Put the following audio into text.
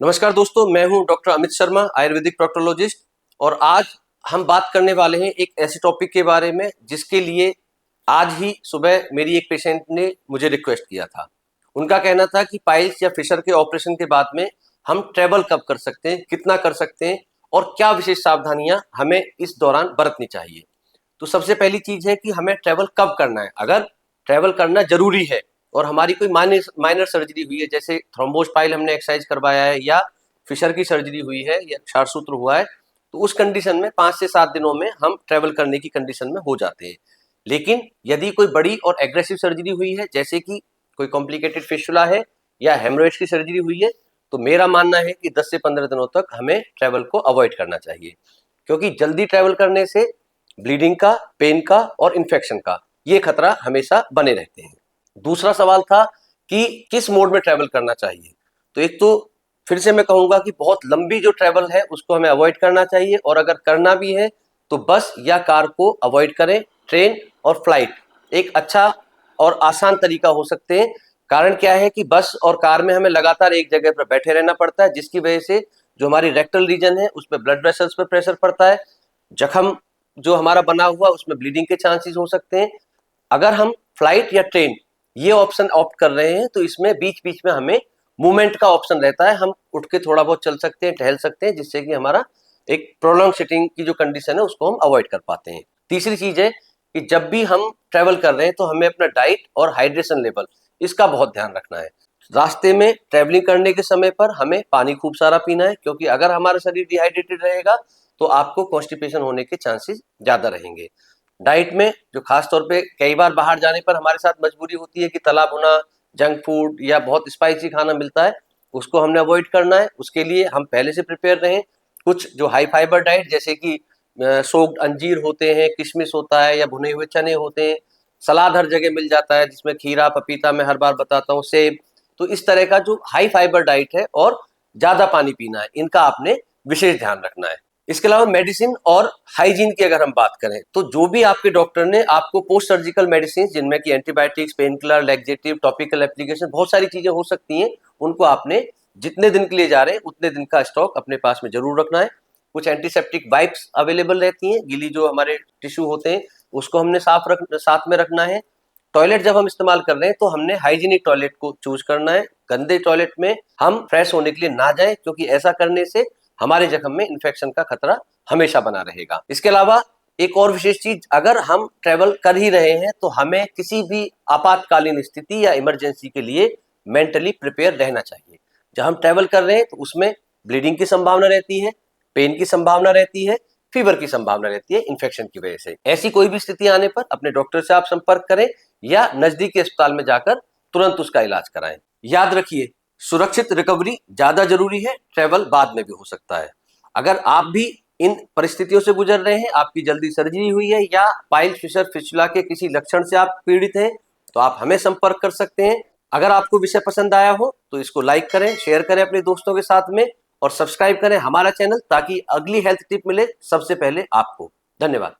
नमस्कार दोस्तों, मैं हूं डॉक्टर अमित शर्मा, आयुर्वेदिक प्रोक्टोलॉजिस्ट। और आज हम बात करने वाले हैं एक ऐसे टॉपिक के बारे में जिसके लिए आज ही सुबह मेरी एक पेशेंट ने मुझे रिक्वेस्ट किया था। उनका कहना था कि पाइल्स या फिशर के ऑपरेशन के बाद में हम ट्रैवल कब कर सकते हैं, कितना कर सकते हैं और क्या विशेष सावधानियां हमें इस दौरान बरतनी चाहिए। तो सबसे पहली चीज है कि हमें ट्रैवल कब करना है। अगर ट्रैवल करना जरूरी है और हमारी कोई माइनर सर्जरी हुई है, जैसे थ्रोम्बोज पाइल हमने एक्सरसाइज करवाया है या फिशर की सर्जरी हुई है या क्षारसूत्र हुआ है, तो उस कंडीशन में 5 से 7 दिनों में हम ट्रैवल करने की कंडीशन में हो जाते हैं। लेकिन यदि कोई बड़ी और एग्रेसिव सर्जरी हुई है, जैसे कि कोई कॉम्प्लिकेटेड फिस्टुला है या हेमरोइड्स की सर्जरी हुई है, तो मेरा मानना है कि 10 से 15 दिनों तक हमें ट्रैवल को अवॉइड करना चाहिए, क्योंकि जल्दी ट्रैवल करने से ब्लीडिंग का, पेन का और इन्फेक्शन का ये खतरा हमेशा बने रहते हैं। दूसरा सवाल था कि किस मोड में ट्रैवल करना चाहिए। तो एक तो फिर से मैं कहूंगा कि बहुत लंबी जो ट्रैवल है उसको हमें अवॉइड करना चाहिए, और अगर करना भी है तो बस या कार को अवॉइड करें। ट्रेन और फ्लाइट एक अच्छा और आसान तरीका हो सकते हैं। कारण क्या है कि बस और कार में हमें लगातार एक जगह पर बैठे रहना पड़ता है, जिसकी वजह से जो हमारी रेक्टल रीजन है उसमें ब्लड वेसल्स पर प्रेशर पड़ता है, जख्म जो हमारा बना हुआ उसमें ब्लीडिंग के चांसेस हो सकते हैं। अगर हम फ्लाइट या ट्रेन ये ऑप्शन ऑप्ट कर रहे हैं तो इसमें बीच बीच में हमें मूवमेंट का ऑप्शन रहता है, हम उठ के थोड़ा बहुत चल सकते हैं, टहल सकते हैं, जिससे कि हमारा एक प्रोलॉन्ग सिटिंग की जो कंडीशन है उसको हम अवॉइड कर पाते हैं। तीसरी चीज है कि जब भी हम ट्रेवल कर रहे हैं तो हमें अपना डाइट और हाइड्रेशन लेवल इसका बहुत ध्यान रखना है। रास्ते में ट्रेवलिंग करने के समय पर हमें पानी खूब सारा पीना है, क्योंकि अगर हमारा शरीर डिहाइड्रेटेड रहेगा तो आपको कॉन्स्टिपेशन होने के चांसेस ज्यादा रहेंगे। डाइट में जो खास तौर पे कई बार बाहर जाने पर हमारे साथ मजबूरी होती है कि तला भुना जंक फूड या बहुत स्पाइसी खाना मिलता है, उसको हमने अवॉइड करना है। उसके लिए हम पहले से प्रिपेयर रहें। कुछ जो हाई फाइबर डाइट जैसे कि सोक्ड अंजीर होते हैं, किशमिश होता है या भुने हुए चने होते हैं, सलाद हर जगह मिल जाता है जिसमें खीरा, पपीता मैं हर बार बताता हूँ, सेब। तो इस तरह का जो हाई फाइबर डाइट है और ज्यादा पानी पीना है, इनका आपने विशेष ध्यान रखना है। इसके अलावा मेडिसिन और हाइजीन की अगर हम बात करें तो जो भी आपके डॉक्टर ने आपको पोस्ट सर्जिकल मेडिसिन, जिनमें कि antibiotics, pain killer, laxative, topical application, बहुत सारी चीजें हो सकती हैं, उनको आपने जितने दिन के लिए जा रहे हैं उतने दिन का स्टॉक अपने पास में जरूर रखना है। कुछ एंटीसेप्टिक वाइप्स अवेलेबल रहती हैं, गीली जो हमारे टिश्यू होते हैं उसको हमने साथ में रखना है। टॉयलेट जब हम इस्तेमाल कर रहे हैं तो हमने हाइजीनिक टॉयलेट को चूज करना है। गंदे टॉयलेट में हम फ्रेश होने के लिए ना जाएं, क्योंकि ऐसा करने से हमारे जख्म में इन्फेक्शन का खतरा हमेशा बना रहेगा। इसके अलावा एक और विशेष चीज, अगर हम ट्रेवल कर ही रहे हैं तो हमें किसी भी आपातकालीन स्थिति या इमरजेंसी के लिए मेंटली प्रिपेयर रहना चाहिए। जब हम ट्रेवल कर रहे हैं तो उसमें ब्लीडिंग की संभावना रहती है, पेन की संभावना रहती है, फीवर की संभावना रहती है इन्फेक्शन की वजह से। ऐसी कोई भी स्थिति आने पर अपने डॉक्टर से आप संपर्क करें या नजदीकी अस्पताल में जाकर तुरंत उसका इलाज कराएं। याद रखिए, सुरक्षित रिकवरी ज्यादा जरूरी है, ट्रेवल बाद में भी हो सकता है। अगर आप भी इन परिस्थितियों से गुजर रहे हैं, आपकी जल्दी सर्जरी हुई है या पाइल्स, फिशर, फिस्टुला के किसी लक्षण से आप पीड़ित हैं, तो आप हमें संपर्क कर सकते हैं। अगर आपको विषय पसंद आया हो तो इसको लाइक करें, शेयर करें अपने दोस्तों के साथ में, और सब्सक्राइब करें हमारा चैनल, ताकि अगली हेल्थ टिप मिले सबसे पहले आपको। धन्यवाद।